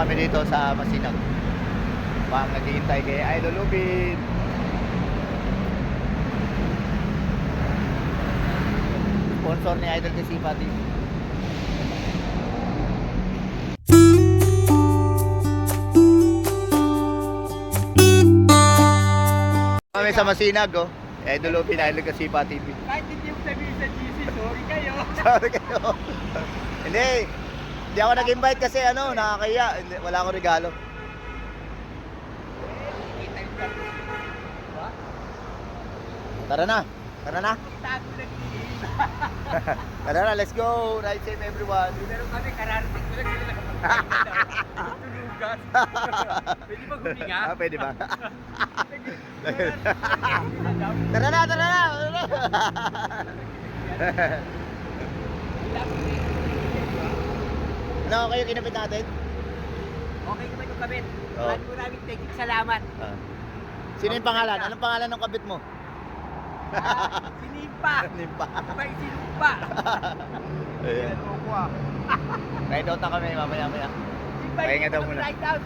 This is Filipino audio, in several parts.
kami dito sa Masinag. Pang naghihintay kay Idol Lupin. Sponsor ni Idol Kasipa TV. Kami sa Masinag, oh. Idol Lupin, Idol Kasipa TV. Kahit hindi mo sabihin sa GC, sorry kayo. Sorry kayo. Hindi ako nag-invite kasi ano, nakakaya. Hindi, wala akong regalo. Tara na. Tara na. Tara na, let's go. Ride safe everyone. Meron kami kararating ko lang sila tulugan. Pwede ba huminga? Pwede ba? Tara na, tara na. Ano kayo kinapit natin? Okay naman yung kabit. Oo. Maraming thank you, salamat. Sino yung pangalan? Anong pangalan ng kabit mo? Sinimpa. Nimpa. Sabay sinimpa. Ayan. Ride out na kami mamaya-maya. Sinimpa. Pahinga daw muna. Ride out.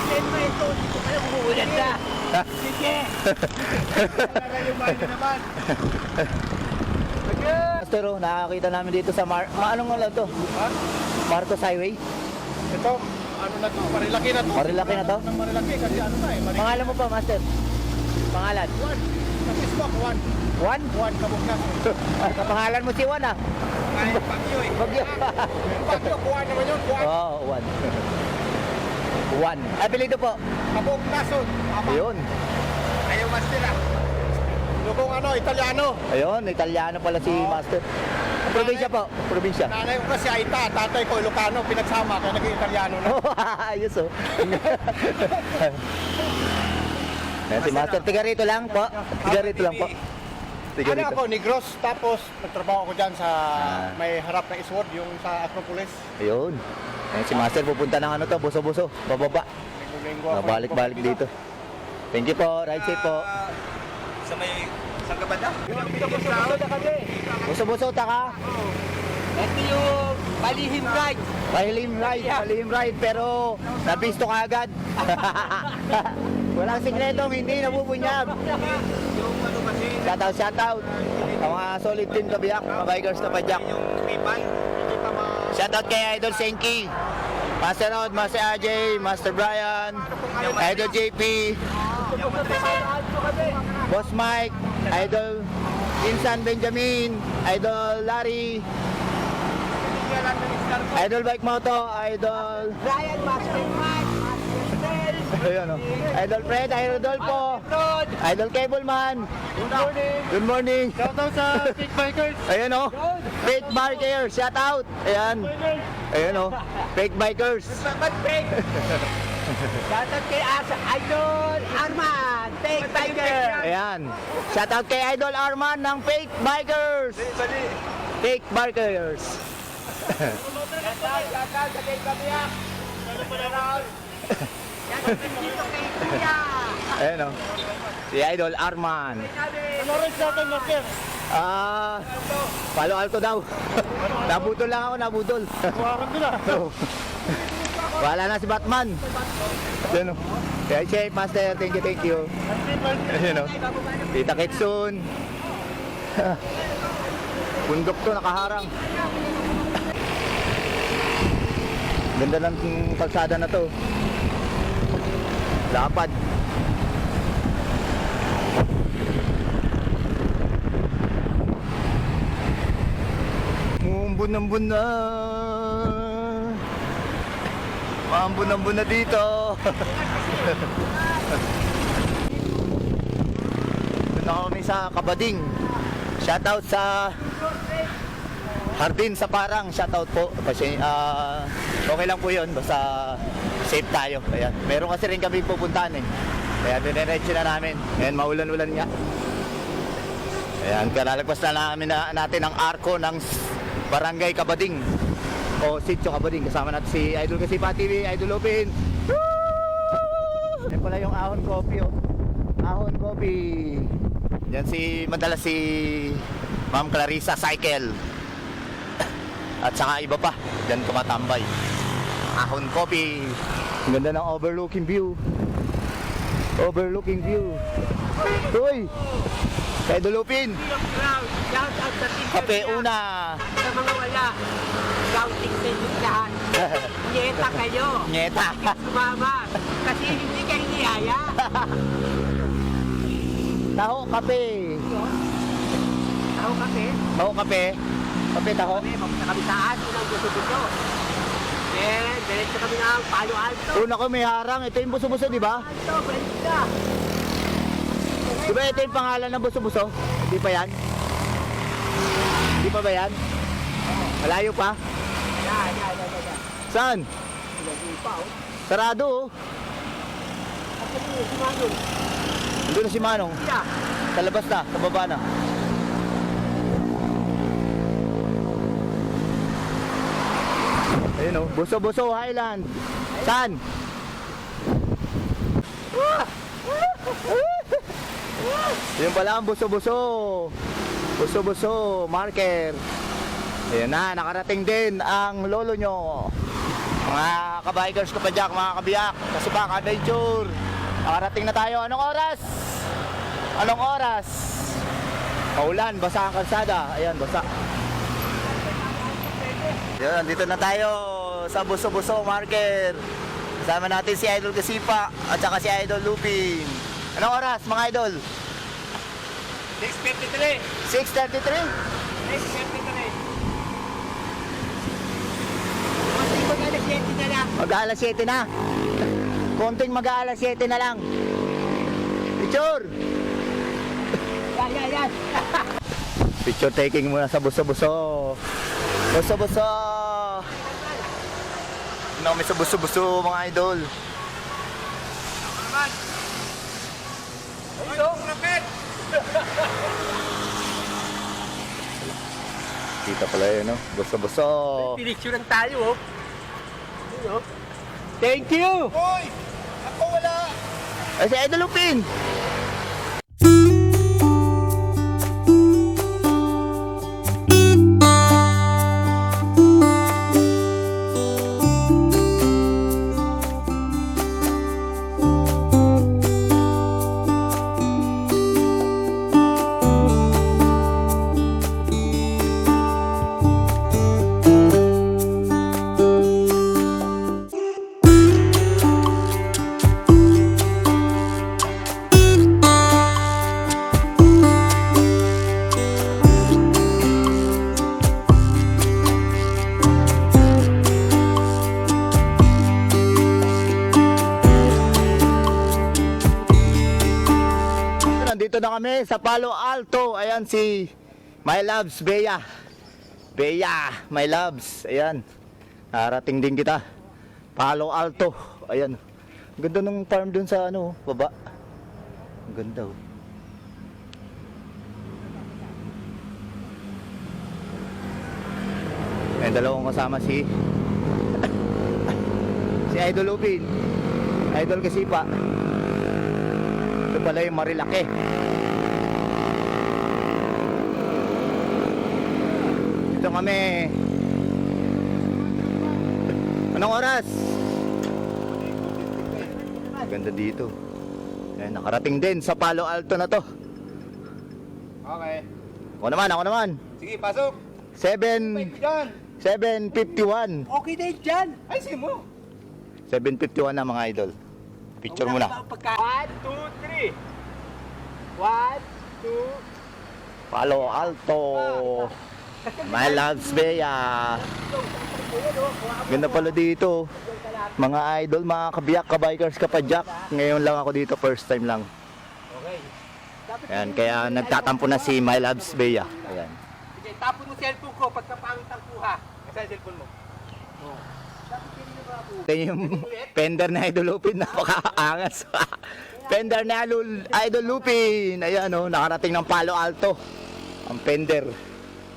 Sige mo ito. Dito kayo umuulan na. Sige. Wala yung money naman. Master, oh, nakakita namin dito sa anong lang to? Marcos Highway? Ito, ano na to, marilaki na to. Marilaki na to? Marilaki kasi ano na eh. Pangalan mo pa, Master? Pangalan? Juan. Sa Facebook, Juan. Juan? Juan Kabuklan. Sa pangalan mo si Juan, ah? Ay, Pagyo eh. Bagyo. Pagyo, Juan naman yun, Juan. Oo, Juan. Juan. Apelido po? Kabuklason. Ayun. Ayaw master ah. Lugong ano, Italiano. Ayun, Italiano pala si Oo. Master. Probinsya po, probinsya. Nanay ko kasi Aita, tatay ko Ilocano, pinagsama, kaya naging Italiano na. Ayos, oh. Ayan, si Master. Tiga rito lang po. Tiga rito lang po. Tiga Ano rito. ako, Negros, tapos nagtrabaho ako dyan sa Ah. may harap ng Eastwood, yung sa Acropolis. Ayun. Ayan, si Master pupunta ng ano to, buso-buso, bababa. Linggo-linggo ako. Balik-balik dito. Thank you po, ride safe po. Sa may Sanggabanda. Buso-buso, taka. Ito yung palihim ride. Palihim ride, pero nabisto ka agad. Walang sikretong hindi nabubunyag. Yung ano kasi, Shoutout. Ang mga solid team kabiyak, mga bikers na padyak. yung tripal, hindi pa Shoutout kay Idol Senki, Master Rod, Master AJ, Master Brian, Idol JP, Boss Mike, Idol Insan Benjamin, Idol Larry, Idol Bike Moto, Idol Brian, Master Mike, Master Stel. Ayun, oh. Idol Fred, Idol Dolpo, Rod. Idol Cableman. Good morning. Good morning. Shoutout sa Big Bikers. Ayun, oh. Fake Bikers, shout out. Ayan. Ayun, oh. Fake Bikers. Ba't fake? Shoutout kay Idol Arman. Fake biker. Ayan. Shout out kay Idol Arman ng Fake Bikers. Fake Bikers. Shoutout sa kay Kabiyak. Shoutout dito kay Kuya. Ayan, oh. Si Idol Arman. Ano rin sa atin, Master? Palo Alto daw. Nabudol lang ako, nabudol. Buwakan din ah. Wala na si Batman. Ayan, oh. Kaya Chef Master, thank you. Ayan, oh. Tita Kitsun. Bundok to, nakaharang. Ganda ng kalsada na to. Lapad. Mumbun na. Maambun na dito. Doon na kami sa Kabading. Shoutout sa Hardin sa Parang. Shoutout po. Kasi okay lang po yun. Basta safe tayo. Ayan. Meron kasi rin kami pupuntahan eh. Kaya diniretso na namin. Ayan, maulan-ulan nga. Ayan, kalalagpas na natin ang arko ng Barangay Kabading o Sitio Kabading. Kasama natin si Idol Kasipa TV, Idol Lupin. Yan pala yung Ahon Coffee, oh. Ahon Coffee. Yan madalas si Ma'am Clarissa Cycle. At saka iba pa, dyan tumatambay. Ahon Coffee. Ang ganda ng overlooking view. Overlooking view. Uy! Kay Dolupin. Yung crowd, shout out sa teacher Kape niya. una. Sa mga wala, scouting sa inyo lahat. Nyeta kayo. Nyeta. Sumama. Kasi hindi kayo niyaya. Taho, kape. Ako kasi, Taho, kape. Kape, taho. mapunta kami sa aso ng buso-buso. Then, diretso kami ng Palo Alto. Una ko may harang. Ito yung buso-buso, di ba? Alto, balik Di ba ito yung pangalan ng buso-buso? Di pa yan? Di pa ba yan? Malayo pa? Yan. Saan? Lagi pa, oh. Sarado oh. Ako mo, sumanong. Nandun na si Manong. Yeah. Sa labas na, sa baba na. Ayun oh, Buso-Buso Highland. Saan? Yun pala ang Buso-Buso. Buso-Buso marker. Ayan na, nakarating din ang lolo nyo. Mga kabikers, kapadyak, mga kabiyak, kasubak, adventure. Nakarating na tayo. Anong oras? Anong oras? Maulan, basa ang kalsada. Ayan, basa. Yan, dito na tayo sa Buso-Buso marker. Kasama natin si Idol Kasipa at saka si Idol Lupin. Anong oras, mga idol? 6:53. 6:33? 6:53. Konting mag-alas 7 na lang. Mag-aalas 7 na. Konting mag-aalas 7 na lang. Picture! Yan. Picture taking muna sa Buso-Buso. Buso-Buso! Ano kami sa Buso-Buso, mga idol. Ayun, rapid! Kita pala yun, no? Buso-Buso. Pinicturean tayo, oh. Yun, oh. Thank you! Hoy! Ako wala! Ay, si Idol Lupin! Nandito na kami sa Palo Alto. Ayan si My Loves Bea. Bea, My Loves. Ayan. Narating din kita. Palo Alto. Ayan. Ang ganda ng farm dun sa ano, baba. Ang ganda oh. Ayan, dalawang kasama si Idol Lupin. Idol Kasipa. Ito pala yung Marilake. Dito kami. Anong oras? Ganda dito. Ayan, nakarating din sa Palo Alto na to. Okay. Ako naman. Sige, pasok! 7:51. Okay na yun dyan. Ay, sige mo! 7:51 na mga idol. Picture muna. 1, 2, 3. 1, 2. Palo Alto. My Loves Bea. Ganda pala dito. Mga idol, mga kabiyak, kabikers, kapadyak. Ngayon lang ako dito, first time lang. Okay. Ayan, kaya nagtatampo na si My Loves Bea. Ayan. Sige, tapon mo cellphone ko pagka pangit ang kuha. Kasi cellphone mo. Ito yung fender na Idol Lupin, napakaangas. Fender na Idol Lupin. Ayan o, nakarating ng Palo Alto. Ang fender.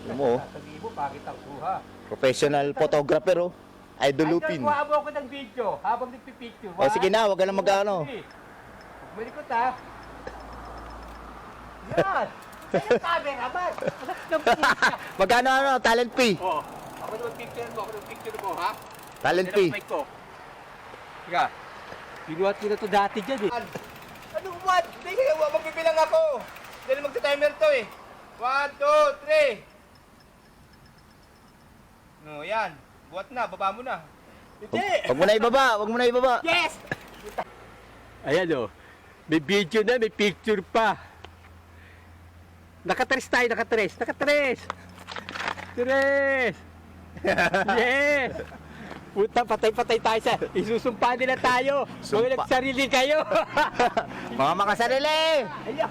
Alam mo, Sabihin mo, pangit ang kuha. professional photographer o. Idol Lupin. Idol, kuha mo ako ng video habang nagpipicture. O sige na, wag ka na mag-ano. Malikot ha. Yan. Sa'yo camera man. Magkano ano, talent fee? Oh, ako naman picture mo, anong picture mo, ha? Talent Yan ang fee. mic ko. Sige. Binuhat ko na to dati dyan eh. Anong what? Hindi kaya magbibilang ako. Dahil magta-timer to eh. 1, 2, 3. No, yan. Buhat na, baba mo na. Hindi! Wag mo na ibaba, wag mo na ibaba. Yes! Ayan o. May video na, may picture pa. Nakatres tayo, nakatres. Nakatres! Tres! Yes! Puta, patay-patay tayo sa... Isusumpa nila tayo. Mga Sumpa. nagsarili kayo. Mga makasarili! Ayaw!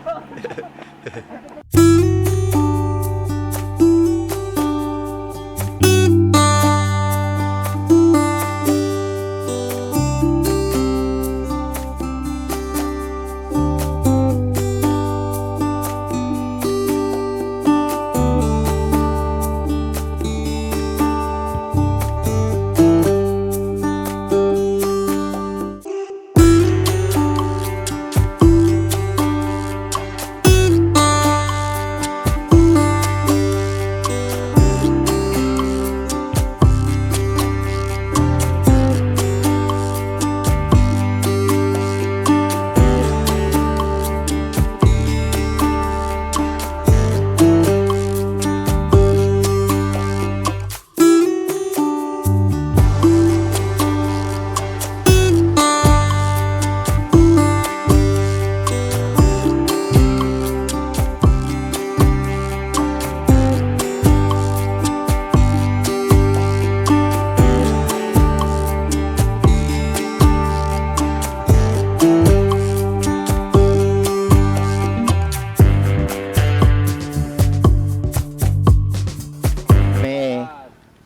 May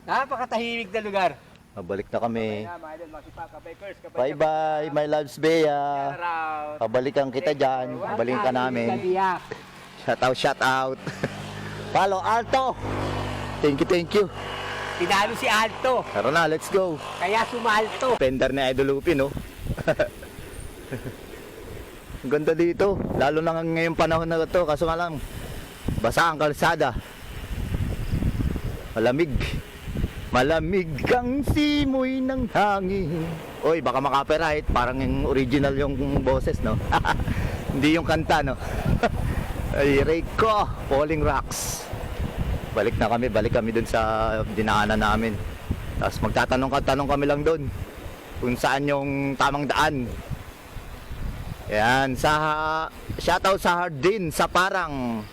Napakatahimik na lugar. mabalik na kami. Mga idol, makipag-kabikers, Bye-bye, my loves Bea. Shoutout. Pabalikan kita dyan. Pabalikan ka namin. Shout out, shout out. Palo Alto. Thank you. Pinalo si Alto. Tara na, let's go. Kaya sumalto. Pender ni Idol Lupi, no? Ang ganda dito. Lalo na ngayong panahon na ito. Kaso nga lang, basa ang kalsada. Malamig. Malamig ang simoy ng hangin. Oy, baka makapiright. Parang yung original yung boses, no? Hindi yung kanta, no? Ay, Rico, Falling Rocks. Balik kami dun sa dinaanan namin. Tapos magtatanong kami lang dun kung saan yung tamang daan. Ayan, shoutout sa Hardin, sa Parang.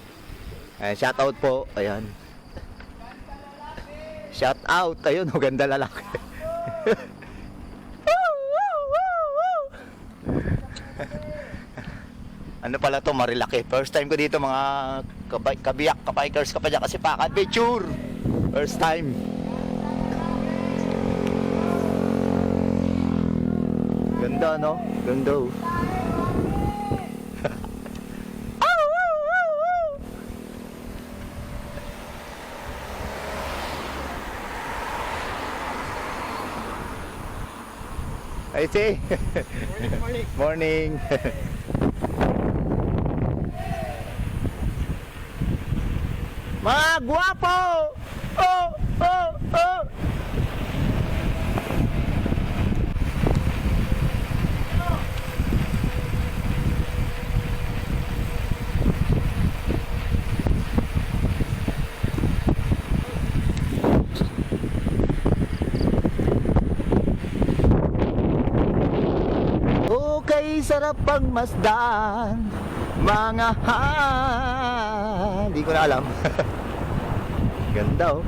Ayan, shoutout po, ayan. Shoutout, ayun, ganda lalaki. Ano pala to, Marilaki. First time ko dito, mga kabiyak, kabikers ka pa dyan kasi pa adventure. First time. Ganda, no? Ganda. I see. Morning. Mga gwapo! Oh, oh, oh! Okay, sarap pang masdan. Mga hindi ko na alam. Ganda, oh.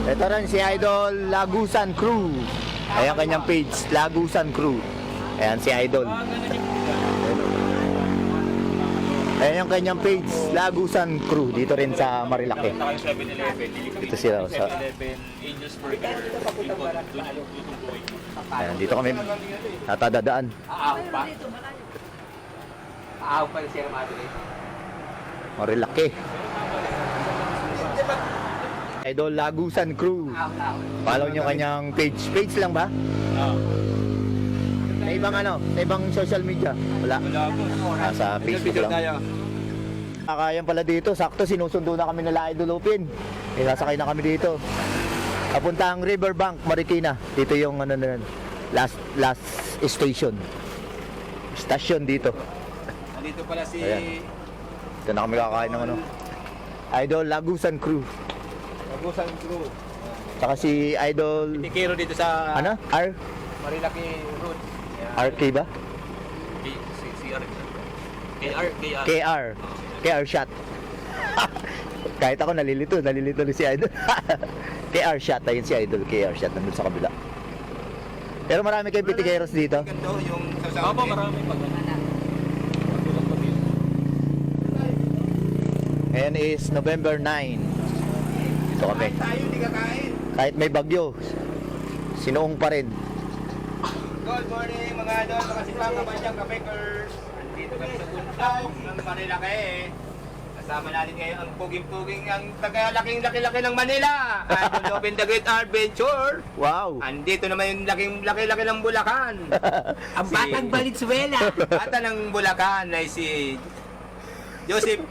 Ito rin si Idol Lagusan Crew. Ayan kanyang page, Lagusan Crew. Ayan si Idol. Ayan yung kanyang page, Lagusan Crew. Dito rin sa Marilaki. Punta kayo 7-Eleven, Dito sila sa... 7-Eleven, Angels Burger, doon yung tutubuhin. Ayan, dito kami natadadaan. Aaw pa. Aaw pa yung Sierra Madre. Marilaki. Idol Lagusan Crew. Aaw. Follow nyo kanyang page. Page lang ba? Sa ibang ano? Sa ibang social media? Wala. Sa Facebook lang. Kakayan pala dito. Sakto sinusundo na kami nila Idol Upin. Sasakay na kami dito. Papuntang Riverbank, Marikina. Dito yung ano na last station. Station dito. Nandito pala si... Ayan. Dito na kami kakain ng ano. Idol Lagusan Crew. Lagusan Crew. Tsaka si Idol... Tikiro dito sa Ano? Marilaki Road. RK ba? KR. KR shot. Kahit ako nalilito rin si Idol. KR shot, ayun si Idol, KR shot nandun sa kabila. Pero marami kayong pitikeros dito. Ganito yung sa Opo, marami pag Ngayon is November 9. Dito kami. tayo, di kakain. Kahit may bagyo, sinuong pa rin. Good morning mga idol, mga sipang kabadyang kapekers. Andito kami sa bundok ng Marilaki. Kasama natin ngayon ang puging-puging, ang taga-laking-laki-laki ng Manila. Idol Open the Great Adventure. Wow! Andito naman yung laking-laki-laki ng Bulacan. Ang batang Valenzuela. Bata ng Bulacan ay si Joseph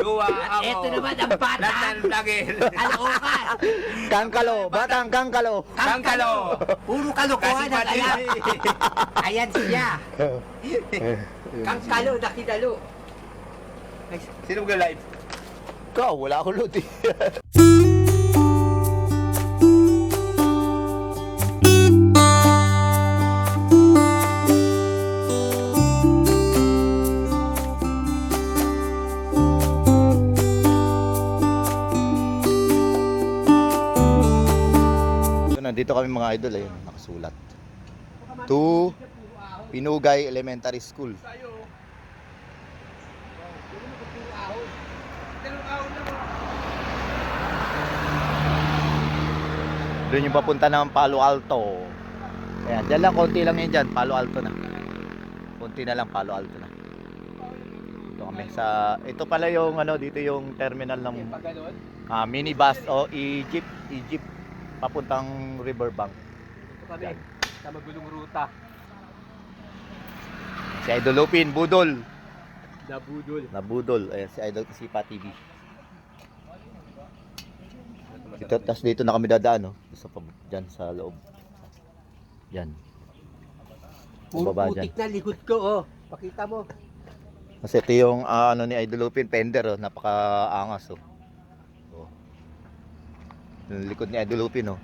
Dua ako. Ito naman ang bata. Lahat ng vlogger. Kalookan. Kangkalo, batang kangkalo. Kangkalo. Puro kalokohan ang Kasi alam. pati- Ayan siya. Kangkalo, nakidalo. Ay, sino mag-live? Ikaw, wala akong load eh. Nandito kami mga idol, ayun, nakasulat. To Pinugay Elementary School. Doon yung papunta ng Palo Alto. Ayan, dyan lang, konti lang yun dyan, Palo Alto na. Konti na lang, Palo Alto na. Dito kami sa, ito pala yung ano, dito yung terminal ng minibus o Egypt papuntang Riverbank. Ito kami. Sa magulong ruta. Si Idol Lupin, Budol. Nabudol. Nabudol. Ayan, si Idol Kasipa TV. Dito, tas dito na kami dadaan, no? Diyan sa loob. Diyan. Puro Baba putik dyan. na likod ko, oh. Pakita mo. Kasi ito yung ano ni Idol Lupin, fender, oh. Napaka-angas, oh. Oh. Yung likod ni Idol Lupin, oh.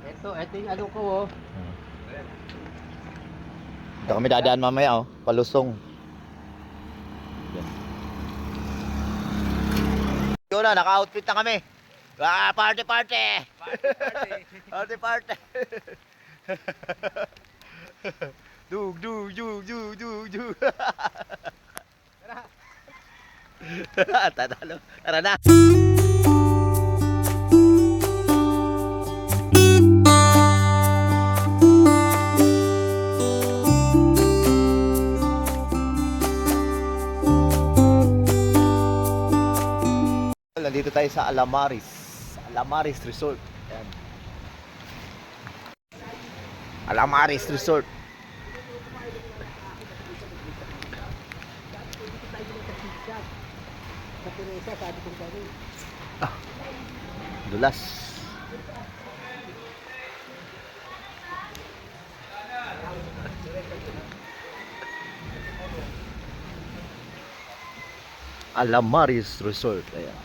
Ito yung ano ko, oh. Dito kami dadaan mamaya, oh. Palusong. Yan. Yun na, naka-outfit na kami. Ah, party! Party! Dug. Tatalo. Tara na. Nandito tayo sa Alamaris Resort. Ayan. Alamaris Resort. Sa Teresa, sabi kong gano'n. Dulas. Alamaris Resort. Ayan.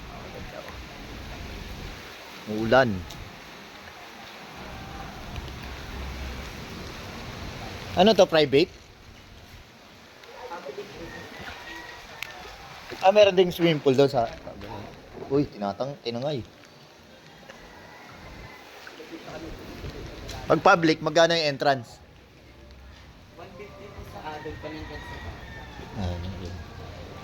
Ulan. Ano to, private? Meron ding swimming pool doon sa... Uy, tinangay. Pag public, magkano yung entrance? 150 sa adult pa lang sa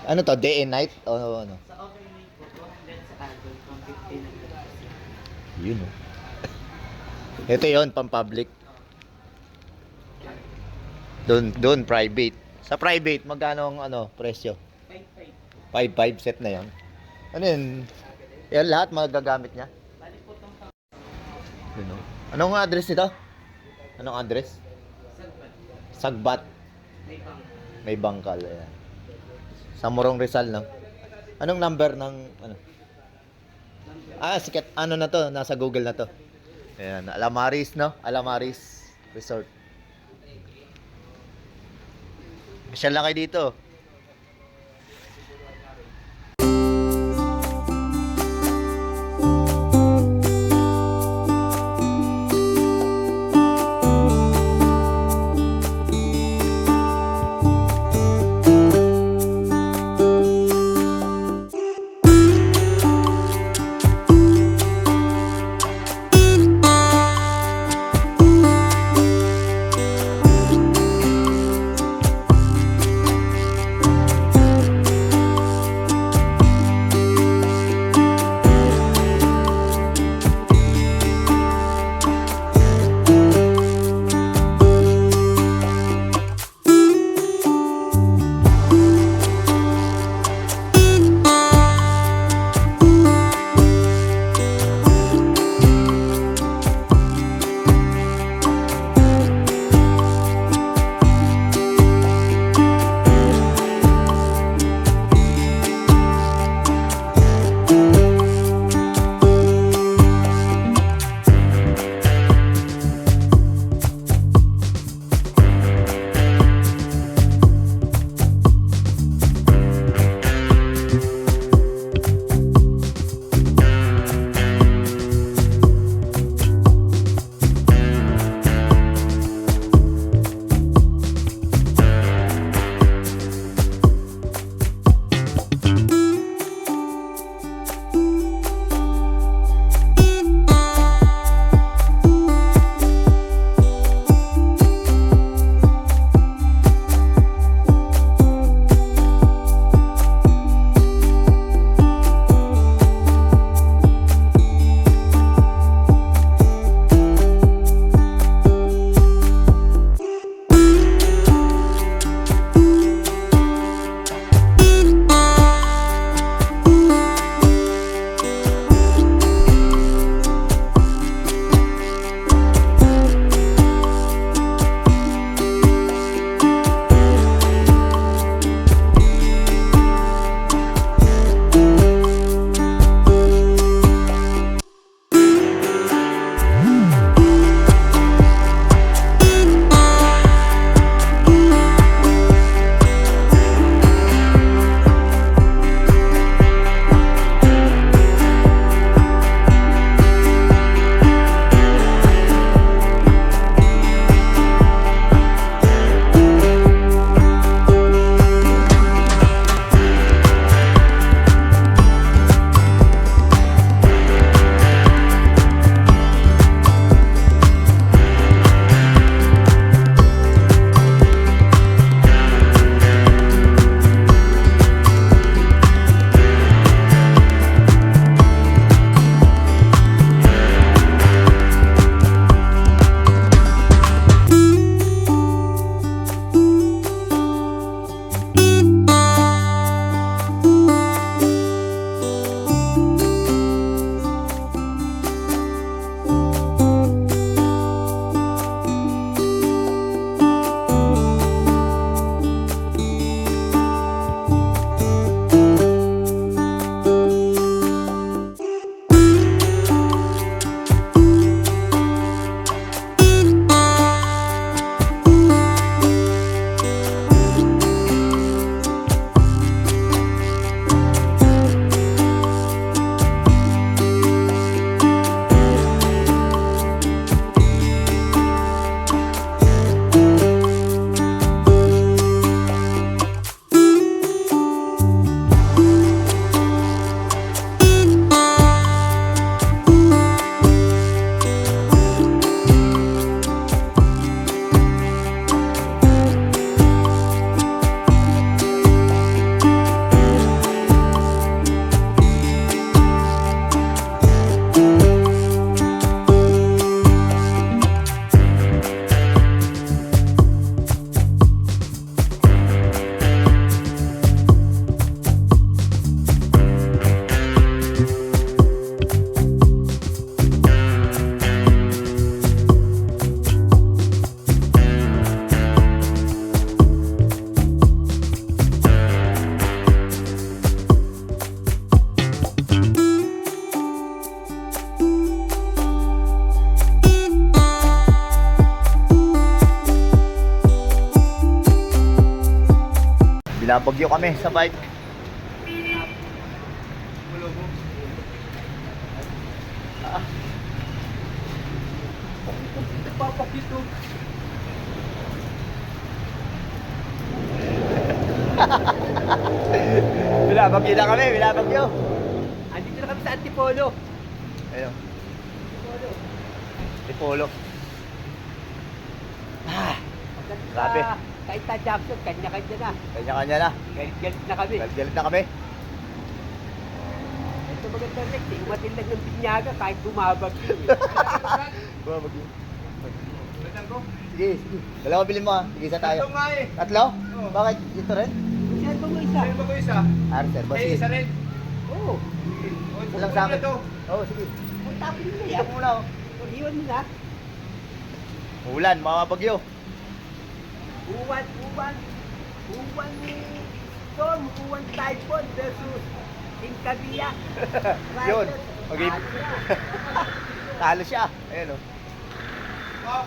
Ano to, day and night? O ano? Sa overnight po, 200 sa adult, 150 na. Yun oh. Ito yon pang public. Doon private. Sa private, magkano ang presyo? 5.5 set na yon. Ano yun? Yan lahat magagamit niya? Yun oh. Anong address nito? Anong address? Sagbat. May bangkal. Ayan. Sa Morong Rizal, no? Anong number ng ano? Sikat ano na to, nasa Google na to. Ayan, Alamaris, no? Alamaris Resort. Masyal lang kayo dito. Nabagyo kami sa bike. Ah. Papakito. Binabagyo na kami, binabagyo. Andito na kami sa Antipolo. Ayun. Tipolo. Ah, Grabe. Kahit na Jackson, kanya-kanya na. kanya-kanya na. Galit-galit na kami. Galit na kami. Ito maganda rin, umatin lang ng binyaga kahit bumabag. Bumabagyo. Balikan ko. Sige, sige. Dalawa bilhin mo ha. Sige, isa tayo. Ito nga eh. Tatlo? Oo. Bakit? Ito rin? Siya ito mo isa. Sino ba ko isa? Arthur, ba? Eh, Sige. isa rin. Oo. Isa lang sa akin. Ito. Oo, sige. Ang tapin nila Ito yan. muna oh. Iwan mo na. Ulan, mga bagyo. Uwan storm, uwan typhoon versus Inkabiya. Yun. Okay. Talo siya. Ayan oh. Oh,